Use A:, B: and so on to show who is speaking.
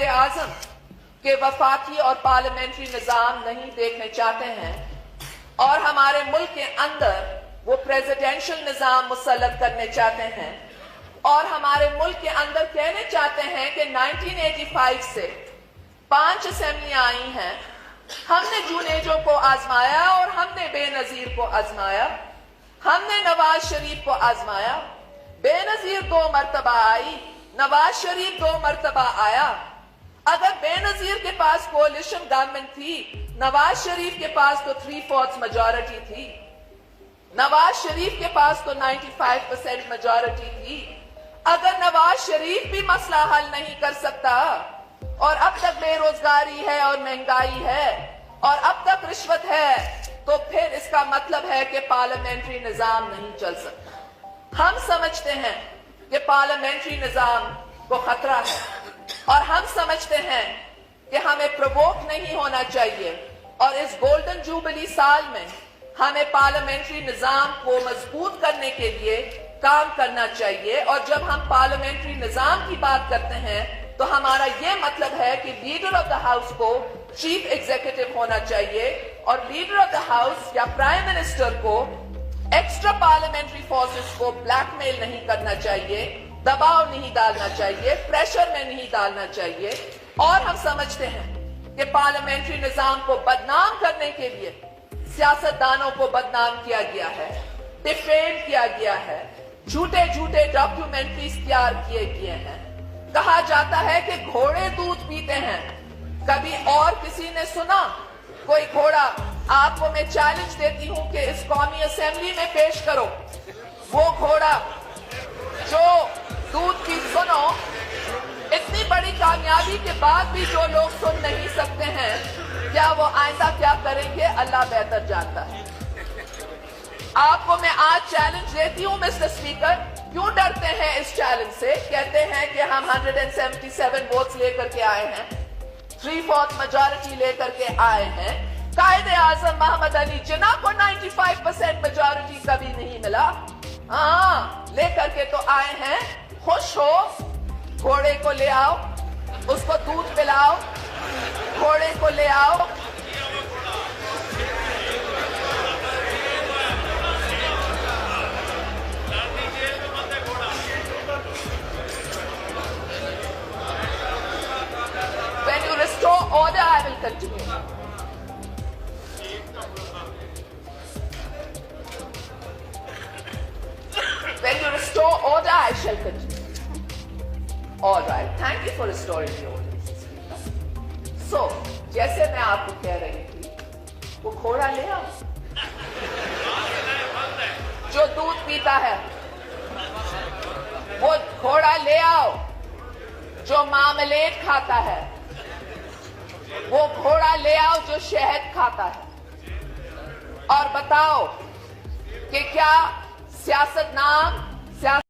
A: आज़म के वफाकी और पार्लियामेंट्री निज़ाम नहीं देखने चाहते हैं और हमारे मुल्क के अंदर वो प्रेसिडेंशियल निज़ाम मुसल्लत करने चाहते हैं और हमारे मुल्क के अंदर कहने चाहते हैं कि 1985 से 5 असेंबलियां आई हैं, हमने जुनेजो को आजमाया और हमने बेनजीर को आजमाया, हमने नवाज शरीफ को आजमाया, बेनजीर 2 मरतबा आई, नवाज शरीफ 2 मरतबा आया। अगर बेनजीर के पास कोalition गवर्नमेंट थी, नवाज शरीफ के पास तो 3/4 मेजॉरिटी थी, नवाज शरीफ के पास तो 95% मेजॉरिटी थी। अगर नवाज शरीफ भी मसला हल नहीं कर सकता और अब तक बेरोजगारी है और महंगाई है और अब तक रिश्वत है, तो फिर इसका मतलब है कि पार्लियामेंट्री निजाम नहीं चल सकता। हम समझते हैं कि पार्लियामेंट्री निजाम को खतरा है और हम समझते हैं कि हमें प्रोवोक नहीं होना चाहिए और इस गोल्डन जुबली साल में हमें पार्लियामेंट्री निजाम को मजबूत करने के लिए काम करना चाहिए। और जब हम पार्लियामेंट्री निजाम की बात करते हैं तो हमारा यह मतलब है कि लीडर ऑफ द हाउस को चीफ एग्जीक्यूटिव होना चाहिए और लीडर ऑफ द हाउस या प्राइम मिनिस्टर को एक्स्ट्रा पार्लियामेंट्री फोर्सेस को ब्लैकमेल नहीं करना चाहिए, दबाव नहीं डालना चाहिए, प्रेशर में नहीं डालना चाहिए। और हम समझते हैं कि पार्लियामेंट्री निजाम को बदनाम करने के लिए सियासतदानों को बदनाम किया गया है, डिफेम किया गया है, झूठे झूठे डॉक्यूमेंट्रीज तैयार किए गए हैं। कहा जाता है कि घोड़े दूध पीते हैं, कभी और किसी ने सुना कोई घोड़ा? आपको मैं चैलेंज देती हूं कि इस कौमी असेंबली में पेश करो वो घोड़ा जो दूध की सुनो। इतनी बड़ी कामयाबी के बाद भी जो लोग सुन नहीं सकते हैं, क्या वो आइंदा क्या करेंगे अल्लाह बेहतर जानता है। आपको मैं आज चैलेंज देती हूं मिस्टर स्पीकर, क्यों डरते हैं इस चैलेंज से? कहते हैं कि हम 177 वोट्स लेकर के आए हैं, 3/4 मेजॉरिटी लेकर के आए हैं। कायदे आजम मोहम्मद अली जिन्ना को 95% मेजॉरिटी कभी नहीं मिला, हाँ लेकर के तो आए हैं। खुश हो, घोड़े को ले आओ, उसको दूध पिलाओ, घोड़े को ले आओ। When you restore order, I will continue. When you restore order, I shall continue. All right. Thank you for restoring the order. So, जैसे मैं आपको कह रही थी, वो घोड़ा ले आओ जो दूध पीता है, वो घोड़ा ले आओ जो मामलेट खाता है, वो घोड़ा ले आओ जो शहद खाता है। और बताओ कि क्या सियासत नाम